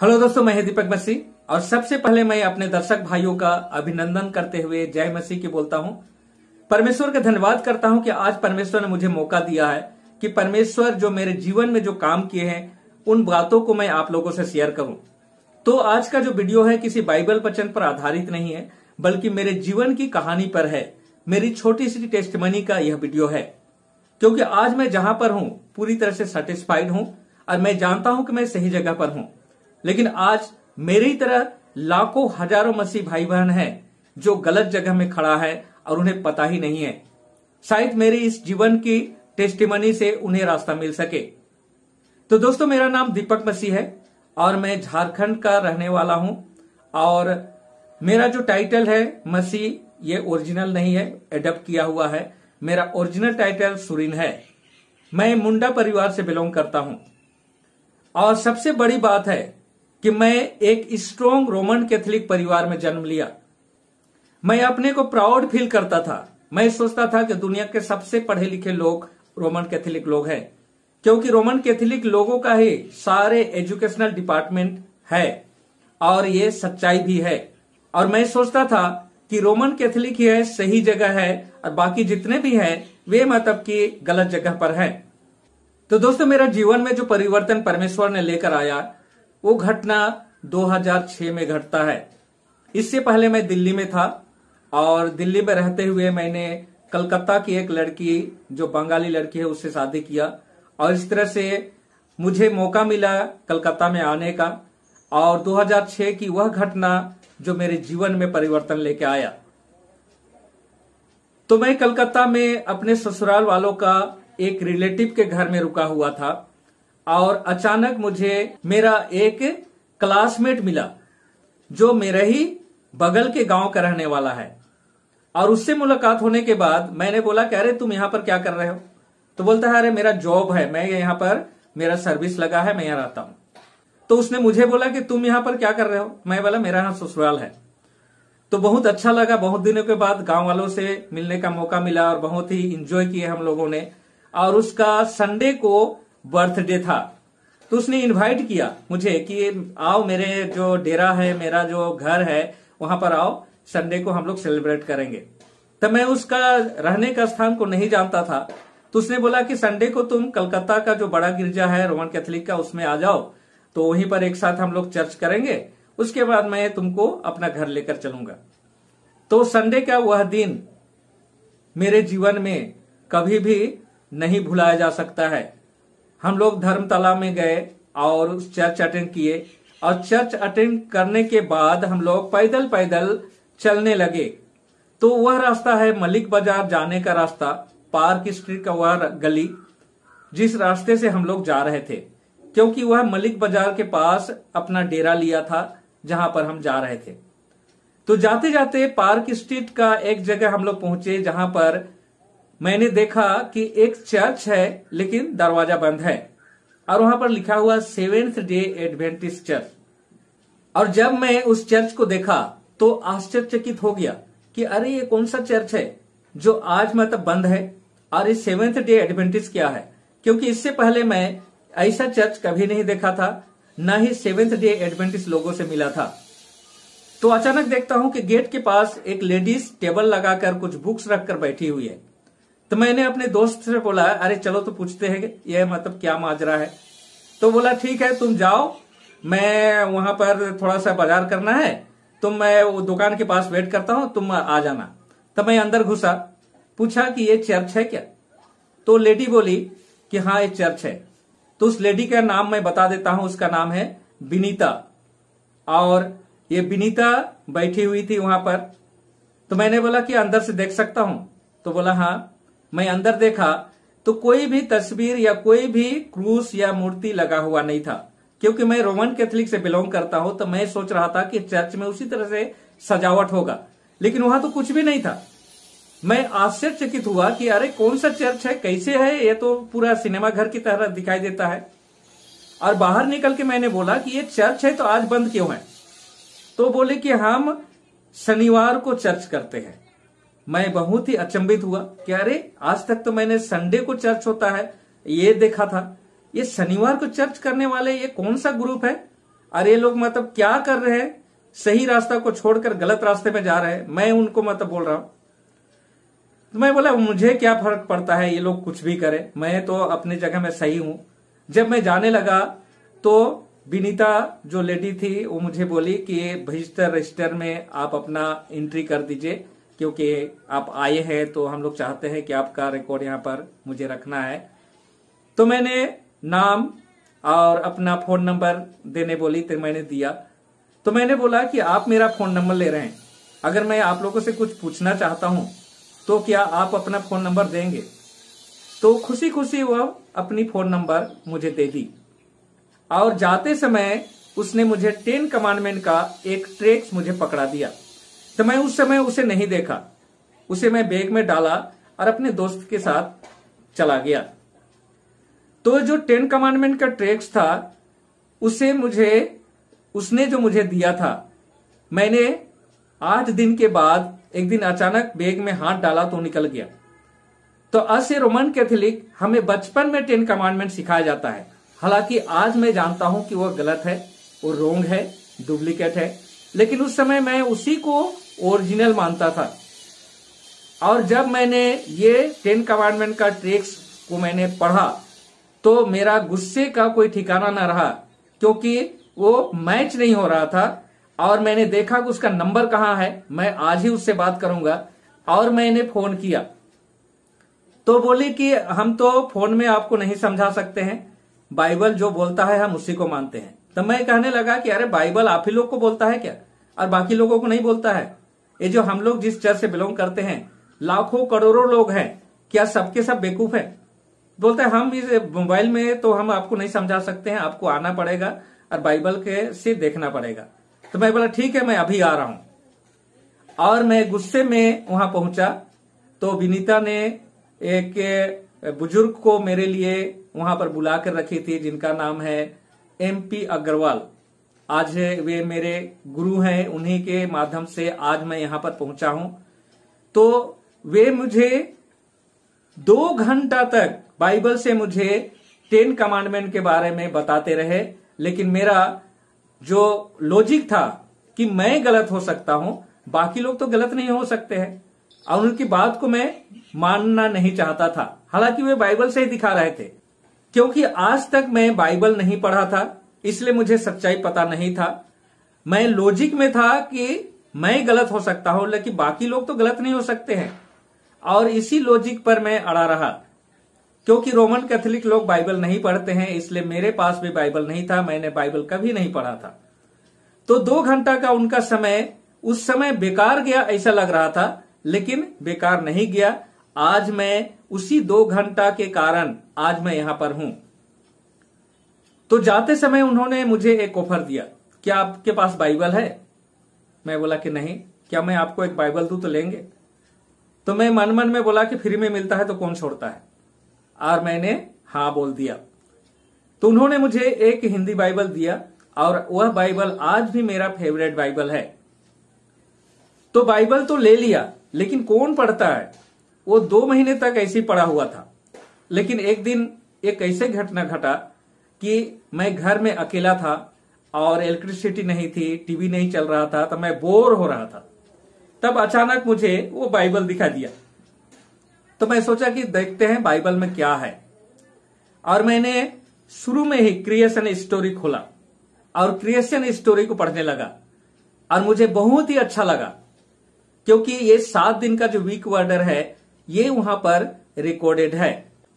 Hello दोस्तों, मैं दीपक मसीह और सबसे पहले मैं अपने दर्शक भाइयों का अभिनंदन करते हुए जय मसीह की बोलता हूं। परमेश्वर का धन्यवाद करता हूं कि आज परमेश्वर ने मुझे मौका दिया है कि परमेश्वर जो मेरे जीवन में जो काम किए हैं उन बातों को मैं आप लोगों से शेयर करूं। तो आज का जो वीडियो है किसी बाइबल वचन पर आधारित नहीं है, बल्कि मेरे जीवन की कहानी पर है। मेरी छोटी सी टेस्टिमनी का यह वीडियो है, क्योंकि आज मैं जहां पर हूं पूरी तरह से सेटिस्फाइड हूं और मैं जानता हूं कि मैं सही जगह पर हूं। लेकिन आज मेरी तरह लाखों हजारों मसीह भाई बहन हैं जो गलत जगह में खड़ा है और उन्हें पता ही नहीं है। शायद मेरी इस जीवन की टेस्टिमनी से उन्हें रास्ता मिल सके। तो दोस्तों, मेरा नाम दीपक मसीह है और मैं झारखंड का रहने वाला हूं। और मेरा जो टाइटल है मसीह, ये ओरिजिनल नहीं है, एडप्ट किया हुआ है। मेरा ओरिजिनल टाइटल सुरीन है। मैं मुंडा परिवार से बिलोंग करता हूं और सबसे बड़ी बात है कि मैं एक स्ट्रॉन्ग रोमन कैथोलिक परिवार में जन्म लिया। मैं अपने को प्राउड फील करता था। मैं सोचता था कि दुनिया के सबसे पढ़े लिखे लोग रोमन कैथोलिक लोग हैं, क्योंकि रोमन कैथोलिक लोगों का ही सारे एजुकेशनल डिपार्टमेंट है और ये सच्चाई भी है। और मैं सोचता था कि रोमन कैथोलिक ही है, सही जगह है, और बाकी जितने भी हैं वे मतलब कि गलत जगह पर हैं। तो दोस्तों, मेरा जीवन में जो परिवर्तन परमेश्वर ने लेकर आया वो घटना 2006 में घटता है। इससे पहले मैं दिल्ली में था और दिल्ली में रहते हुए मैंने कलकत्ता की एक लड़की, जो बंगाली लड़की है, उससे शादी किया और इस तरह से मुझे मौका मिला कलकत्ता में आने का। और 2006 की वह घटना जो मेरे जीवन में परिवर्तन लेके आया। तो मैं कलकत्ता में अपने ससुराल वालों का एक रिलेटिव के घर में रुका हुआ था और अचानक मुझे मेरा एक क्लासमेट मिला जो मेरे ही बगल के गांव का रहने वाला है। और उससे मुलाकात होने के बाद मैंने बोला कि अरे तुम यहां पर क्या कर रहे हो? तो बोलता है अरे मेरा जॉब है, मैं यहां पर, मेरा सर्विस लगा है, मैं यहां रहता हूं। तो उसने मुझे बोला कि तुम यहां पर क्या कर रहे हो? मैं बोला मेरा यहां ससुराल है। तो बहुत अच्छा लगा। बहुत दिनों के बाद गांव वालों से मिलने का मौका मिला और बहुत ही इंजॉय किए हम लोगों ने। और उसका संडे को बर्थडे था, तो उसने इनवाइट किया मुझे कि आओ मेरे जो डेरा है, मेरा जो घर है, वहां पर आओ, संडे को हम लोग सेलिब्रेट करेंगे। तब मैं उसका रहने का स्थान को नहीं जानता था, तो उसने बोला कि संडे को तुम कलकत्ता का जो बड़ा गिरजा है रोमन कैथोलिक का, उसमें आ जाओ, तो वहीं पर एक साथ हम लोग चर्च करेंगे, उसके बाद मैं तुमको अपना घर लेकर चलूंगा। तो संडे का वह दिन मेरे जीवन में कभी भी नहीं भुलाया जा सकता है। हम लोग धर्मतला में गए और उस चर्च अटेंड किए और चर्च अटेंड करने के बाद हम लोग पैदल पैदल चलने लगे। तो वह रास्ता है मलिक बाजार जाने का रास्ता, पार्क स्ट्रीट का वह गली, जिस रास्ते से हम लोग जा रहे थे, क्योंकि वह मलिक बाजार के पास अपना डेरा लिया था जहां पर हम जा रहे थे। तो जाते जाते पार्क स्ट्रीट का एक जगह हम लोग पहुंचे जहां पर मैंने देखा कि एक चर्च है लेकिन दरवाजा बंद है और वहां पर लिखा हुआ सेवेंथ डे एडवेंटिस्ट चर्च। और जब मैं उस चर्च को देखा तो आश्चर्यचकित हो गया कि अरे ये कौन सा चर्च है जो आज मतलब बंद है, और इस सेवेंथ डे एडवेंटिस्ट क्या है? क्योंकि इससे पहले मैं ऐसा चर्च कभी नहीं देखा था, न ही सेवेंथ डे एडवेंटिस्ट लोगों से मिला था। तो अचानक देखता हूं कि गेट के पास एक लेडीज टेबल लगाकर कुछ बुक्स रखकर बैठी हुई है। तो मैंने अपने दोस्त से बोला अरे चलो तो पूछते हैं ये मतलब क्या माजरा है। तो बोला ठीक है तुम जाओ, मैं वहां पर थोड़ा सा बाजार करना है, मैं वो दुकान के पास वेट करता हूं, तुम आ जाना। तो मैं अंदर घुसा, पूछा कि ये चर्च है क्या? तो लेडी बोली कि हाँ ये चर्च है। तो उस लेडी का नाम मैं बता देता हूं, उसका नाम है विनीता। और ये विनीता बैठी हुई थी वहां पर। तो मैंने बोला कि अंदर से देख सकता हूं? तो बोला हाँ। मैं अंदर देखा तो कोई भी तस्वीर या कोई भी क्रूस या मूर्ति लगा हुआ नहीं था, क्योंकि मैं रोमन कैथोलिक से बिलोंग करता हूं। तो मैं सोच रहा था कि चर्च में उसी तरह से सजावट होगा, लेकिन वहां तो कुछ भी नहीं था। मैं आश्चर्यचकित हुआ कि अरे कौन सा चर्च है, कैसे है, ये तो पूरा सिनेमा घर की तरह दिखाई देता है। और बाहर निकल के मैंने बोला कि ये चर्च है तो आज बंद क्यों है? तो बोले कि हम शनिवार को चर्च करते हैं। मैं बहुत ही अचंभित हुआ कि अरे आज तक तो मैंने संडे को चर्च होता है ये देखा था, ये शनिवार को चर्च करने वाले ये कौन सा ग्रुप है? अरे ये लोग मतलब क्या कर रहे हैं, सही रास्ता को छोड़कर गलत रास्ते में जा रहे हैं। मैं उनको मतलब बोल रहा हूं, तो मैं बोला मुझे क्या फर्क पड़ता है, ये लोग कुछ भी करें, मैं तो अपनी जगह में सही हूं। जब मैं जाने लगा तो विनीता जो लेडी थी वो मुझे बोली कि विजिटर रजिस्टर में आप अपना एंट्री कर दीजिए, क्योंकि आप आए हैं तो हम लोग चाहते हैं कि आपका रिकॉर्ड यहाँ पर मुझे रखना है। तो मैंने नाम और अपना फोन नंबर देने बोली, तो मैंने दिया। तो मैंने बोला कि आप मेरा फोन नंबर ले रहे हैं, अगर मैं आप लोगों से कुछ पूछना चाहता हूं तो क्या आप अपना फोन नंबर देंगे? तो खुशी खुशी वह अपनी फोन नंबर मुझे दे दी। और जाते समय उसने मुझे 10 कमांडमेंट का एक ट्रेक्स मुझे पकड़ा दिया। तो मैं उस समय उसे नहीं देखा, उसे मैं बैग में डाला और अपने दोस्त के साथ चला गया। तो जो 10 कमांडमेंट का ट्रेक्स था उसने जो मुझे दिया था, मैंने 8 दिन के बाद एक दिन अचानक बैग में हाथ डाला तो निकल गया। तो अस ए रोमन कैथोलिक हमें बचपन में 10 कमांडमेंट सिखाया जाता है। हालांकि आज मैं जानता हूं कि वह गलत है, वो रोंग है, डुप्लीकेट है, लेकिन उस समय मैं उसी को ओरिजिनल मानता था। और जब मैंने ये 10 कमांडमेंट का ट्रेक्स को मैंने पढ़ा तो मेरा गुस्से का कोई ठिकाना न रहा, क्योंकि वो मैच नहीं हो रहा था। और मैंने देखा कि उसका नंबर कहां है, मैं आज ही उससे बात करूंगा। और मैंने फोन किया तो बोली कि हम तो फोन में आपको नहीं समझा सकते हैं, बाइबल जो बोलता है हम उसी को मानते हैं। तो मैं कहने लगा कि अरे बाइबल आप ही लोग को बोलता है क्या, और बाकी लोगों को नहीं बोलता है? ये जो हम लोग जिस चर्च से बिलोंग करते हैं, लाखों करोड़ों लोग हैं, क्या सबके सब बेवकूफ है? बोलते हैं हम इस मोबाइल में तो हम आपको नहीं समझा सकते हैं, आपको आना पड़ेगा और बाइबल के से देखना पड़ेगा। तो मैं बोला ठीक है, मैं अभी आ रहा हूं। और मैं गुस्से में वहां पहुंचा तो विनीता ने एक बुजुर्ग को मेरे लिए वहां पर बुला कर रखी थी, जिनका नाम है MP अग्रवाल। आज वे मेरे गुरु हैं, उन्हीं के माध्यम से आज मैं यहां पर पहुंचा हूं। तो वे मुझे 2 घंटा तक बाइबल से मुझे 10 कमांडमेंट के बारे में बताते रहे, लेकिन मेरा जो लॉजिक था कि मैं गलत हो सकता हूं, बाकी लोग तो गलत नहीं हो सकते हैं, और उनकी बात को मैं मानना नहीं चाहता था। हालांकि वे बाइबल से ही दिखा रहे थे, क्योंकि आज तक मैं बाइबल नहीं पढ़ा था, इसलिए मुझे सच्चाई पता नहीं था। मैं लॉजिक में था कि मैं गलत हो सकता हूं, लेकिन बाकी लोग तो गलत नहीं हो सकते हैं, और इसी लॉजिक पर मैं अड़ा रहा। क्योंकि रोमन कैथोलिक लोग बाइबल नहीं पढ़ते हैं, इसलिए मेरे पास भी बाइबल नहीं था, मैंने बाइबल कभी नहीं पढ़ा था। तो 2 घंटा का उनका समय उस समय बेकार गया ऐसा लग रहा था, लेकिन बेकार नहीं गया। आज मैं उसी 2 घंटा के कारण आज मैं यहां पर हूं। तो जाते समय उन्होंने मुझे एक ऑफर दिया, क्या आपके पास बाइबल है? मैं बोला कि नहीं। क्या मैं आपको एक बाइबल दूं तो लेंगे? तो मैं मन मन में बोला कि फ्री में मिलता है तो कौन छोड़ता है, और मैंने हाँ बोल दिया। तो उन्होंने मुझे एक हिंदी बाइबल दिया, और वह बाइबल आज भी मेरा फेवरेट बाइबल है। तो बाइबल तो ले लिया, लेकिन कौन पढ़ता है? वो 2 महीने तक ऐसे ही पड़ा हुआ था। लेकिन एक दिन एक ऐसे घटना घटा कि मैं घर में अकेला था और इलेक्ट्रिसिटी नहीं थी, टीवी नहीं चल रहा था, तो मैं बोर हो रहा था। तब अचानक मुझे वो बाइबल दिखा दिया। तो मैं सोचा कि देखते हैं बाइबल में क्या है, और मैंने शुरू में ही क्रिएशन स्टोरी खोला और क्रिएशन स्टोरी को पढ़ने लगा, और मुझे बहुत ही अच्छा लगा, क्योंकि ये 7 दिन का जो वीक ऑर्डर है ये वहां पर रिकॉर्डेड है।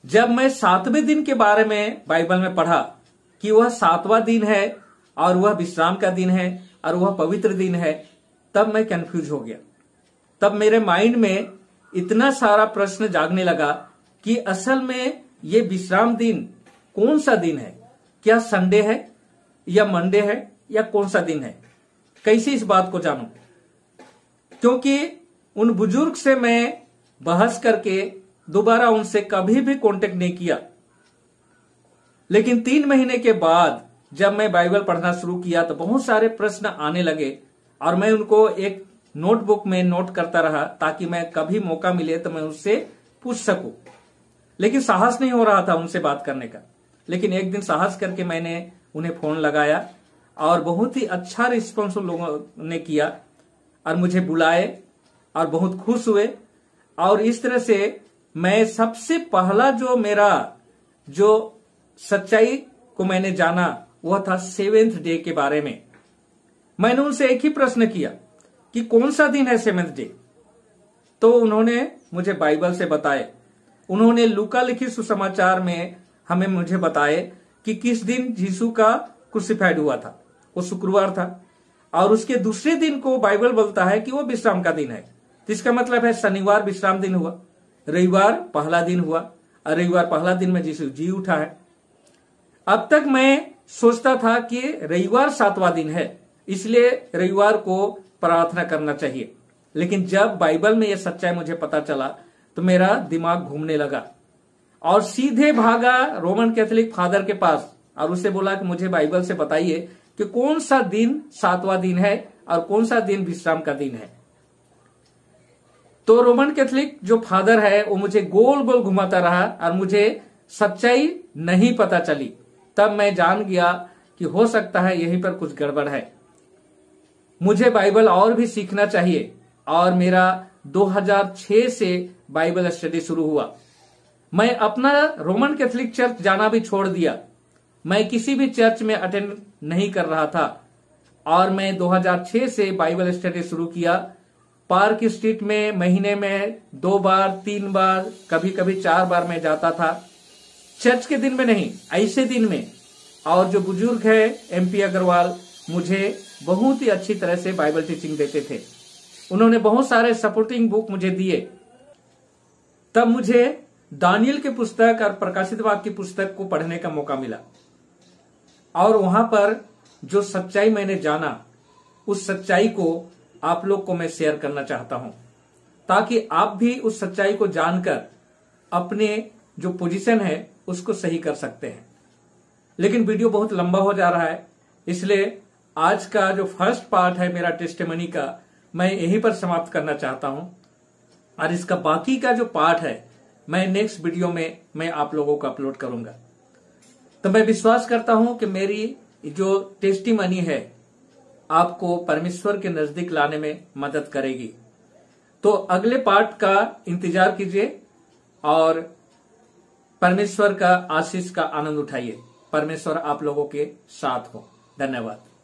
जब मैं 7वें दिन के बारे में बाइबल में पढ़ा कि वह 7वां दिन है और वह विश्राम का दिन है और वह पवित्र दिन है, तब मैं कंफ्यूज हो गया। तब मेरे माइंड में इतना सारा प्रश्न जागने लगा कि असल में ये विश्राम दिन कौन सा दिन है? क्या संडे है या मंडे है या कौन सा दिन है? कैसे इस बात को जानूं? क्योंकि उन बुजुर्ग से मैं बहस करके दोबारा उनसे कभी भी कांटेक्ट नहीं किया। लेकिन 3 महीने के बाद जब मैं बाइबल पढ़ना शुरू किया तो बहुत सारे प्रश्न आने लगे, और मैं उनको एक नोटबुक में नोट करता रहा, ताकि मैं कभी मौका मिले तो मैं उससे पूछ सकूं। लेकिन साहस नहीं हो रहा था उनसे बात करने का। लेकिन एक दिन साहस करके मैंने उन्हें फोन लगाया और बहुत ही अच्छा रिस्पॉन्स उन लोगों ने किया और मुझे बुलाए और बहुत खुश हुए। और इस तरह से मैं सबसे पहला जो सच्चाई को मैंने जाना वह था 7th डे के बारे में। मैंने उनसे एक ही प्रश्न किया कि कौन सा दिन है 7th डे, तो उन्होंने मुझे बाइबल से बताए। उन्होंने लूका लिखित सुसमाचार में मुझे बताए कि किस दिन यीशु का क्रूसिफाइड हुआ था, वो शुक्रवार था। और उसके दूसरे दिन को बाइबल बोलता है कि वो विश्राम का दिन है। तो इसका मतलब है शनिवार विश्राम दिन हुआ, रविवार पहला दिन हुआ, और रविवार पहला दिन में यीशु जी उठा है। अब तक मैं सोचता था कि रविवार 7वां दिन है, इसलिए रविवार को प्रार्थना करना चाहिए। लेकिन जब बाइबल में यह सच्चाई मुझे पता चला तो मेरा दिमाग घूमने लगा और सीधे भागा रोमन कैथोलिक फादर के पास और उससे बोला कि मुझे बाइबल से बताइए कि कौन सा दिन 7वां दिन है और कौन सा दिन विश्राम का दिन है। तो रोमन कैथोलिक जो फादर है वो मुझे गोल गोल घुमाता रहा और मुझे सच्चाई नहीं पता चली। तब मैं जान गया कि हो सकता है यहीं पर कुछ गड़बड़ है, मुझे बाइबल और भी सीखना चाहिए। और मेरा 2006 से बाइबल स्टडी शुरू हुआ। मैं अपना रोमन कैथोलिक चर्च जाना भी छोड़ दिया, मैं किसी भी चर्च में अटेंड नहीं कर रहा था और मैं 2006 से बाइबल स्टडी शुरू किया। पार्क स्ट्रीट में महीने में 2 बार 3 बार कभी कभी 4 बार मैं जाता था, चर्च के दिन में नहीं, ऐसे दिन में। और जो बुजुर्ग है MP अग्रवाल मुझे बहुत ही अच्छी तरह से बाइबल टीचिंग देते थे। उन्होंने बहुत सारे सपोर्टिंग बुक मुझे दिए। तब मुझे दानियल की पुस्तक और प्रकाशित वाक्य की पुस्तक को पढ़ने का मौका मिला और वहां पर जो सच्चाई मैंने जाना उस सच्चाई को आप लोग को मैं शेयर करना चाहता हूं, ताकि आप भी उस सच्चाई को जानकर अपने जो पोजीशन है उसको सही कर सकते हैं। लेकिन वीडियो बहुत लंबा हो जा रहा है, इसलिए आज का जो फर्स्ट पार्ट है मेरा टेस्टिमनी का मैं यहीं पर समाप्त करना चाहता हूं और इसका बाकी का जो पार्ट है मैं नेक्स्ट वीडियो में मैं आप लोगों को अपलोड करूंगा। तो मैं विश्वास करता हूं कि मेरी जो टेस्टिमनी है आपको परमेश्वर के नजदीक लाने में मदद करेगी। तो अगले पार्ट का इंतजार कीजिए और परमेश्वर का आशीष का आनंद उठाइए। परमेश्वर आप लोगों के साथ हो। धन्यवाद।